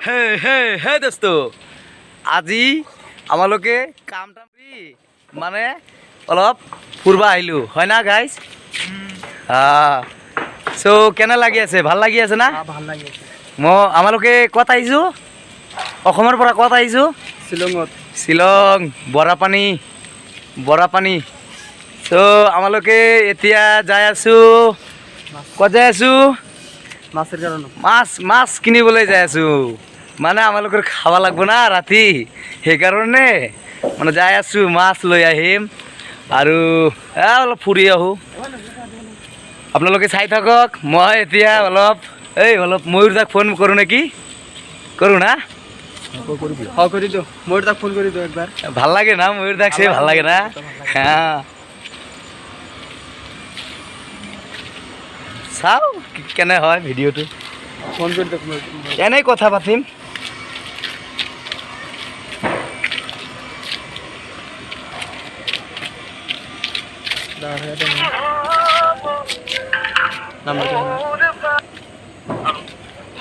হে হে হে দোস্ত আজি আমালোকে কামটা মানে অলপ ফুরবা আইলু হয় না গাইস সো কেনে লাগি আছে ভাল লাগি আছে না ভাল লাগি আছে আমালোকে কত আইছো অসমৰ পৰা কত আইছো শিলং বৰাপানী সো আমালোকে এতিয়া যাই আছো কত যাই আছো মাছেৰ কাৰণে মাছ কিনিবলৈ যাই আছো মানে আমালোকৰ খাবা লাগব না ৰাতি সেইকাৰণে মানে যাই আছো মাছ লৈ আহিম আৰু অলপ ফুৰি আহো আপোনালোকে চাই থাকক মই এতিয়া অলপ ময়ূৰ দাক ফোন কৰোঁ নেকি কৰোঁ না কৰে দিও ময়ূৰ দাক ফোন কৰে দিও একবাৰ ভাল লাগে না ময়ূৰ দাক সে ভাল লাগে না হ্যাঁ চাও কেনে হয় ভিডিঅ'টো ফোন করে দিও এনেই কথা পাতিম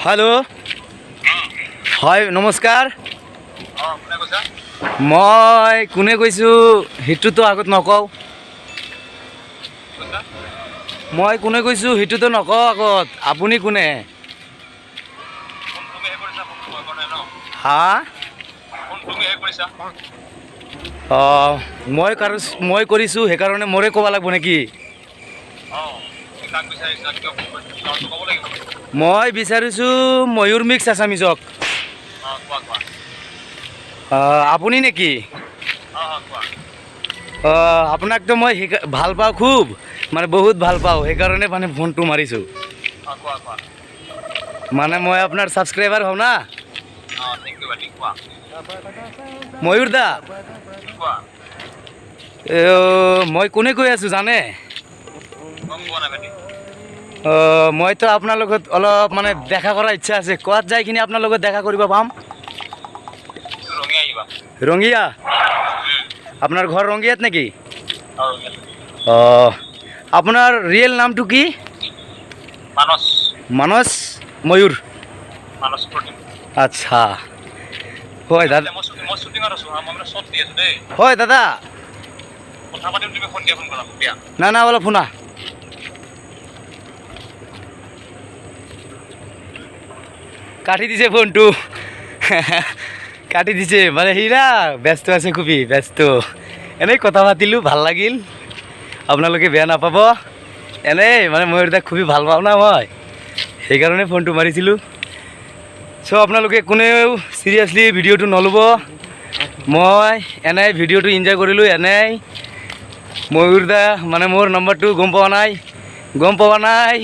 হেল্ল' হয় নমস্কাৰ মই কোনে কৈছোঁ সেইটোতো আগত নকওঁ মই কোনে কৈছোঁ সেইটোতো নকওঁ আগত আপুনি কোনে হা অঁ মই কৰিছোঁ সেইকাৰণে মোৰে ক'ব লাগিব নেকি মই বিচাৰিছোঁ ময়ূৰ মিক্স আছামিজক আপুনি নেকি আপোনাকতো মই ভাল পাওঁ খুব মানে বহুত ভাল পাওঁ সেইকাৰণে মানে ফোনটো মাৰিছোঁ মানে মই আপোনাৰ ছাবস্ক্ৰাইবাৰ হওঁ না ময়ূৰ দা মই কোনে কৈ আছোঁ জানে মইতো আপোনাৰ লগত অলপ মানে দেখা কৰাৰ ইচ্ছা আছে ক'ত যাই কিনে আপোনাৰ লগত দেখা কৰিব পাম ৰঙিয়া আপোনাৰ ঘৰ ৰঙিয়াত নেকি অঁ আপোনাৰ ৰিয়েল নামটো কি মানস ময়ূৰ আচ্ছা হয় দাদা হয় দাদা না না অলপ শুনা কাটি দিছে ফোনটো কাটি দিছে মানে সিরা ব্যস্ত আছে খুবই ব্যস্ত এনেই কথা পাতিলোঁ ভাল লাগিল আপোনালোকে বেয়া নাপাব এনেই মানে ময়ূৰ দাক খুবই ভাল পাওঁ না মই সেইকাৰণে ফোনটো মাৰিছিলোঁ চ' আপোনালোকে কোনেও চিৰিয়াছলি ভিডিঅ'টো নল'ব মই এনেই ভিডিঅ'টো এনজয় কৰিলোঁ এনেই ময়ূৰ দা মানে মোৰ নম্বৰটো গম পোৱা নাই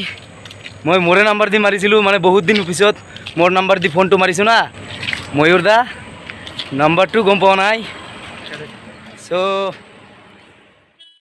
মই মোৰে নাম্বাৰ দি মাৰিছিলোঁ মানে বহুত দিন পিছত মোৰ নাম্বাৰ দি ফোনটো মাৰিছোঁ না ময়ূৰ দা নাম্বাৰটো গম পোৱা নাই চ'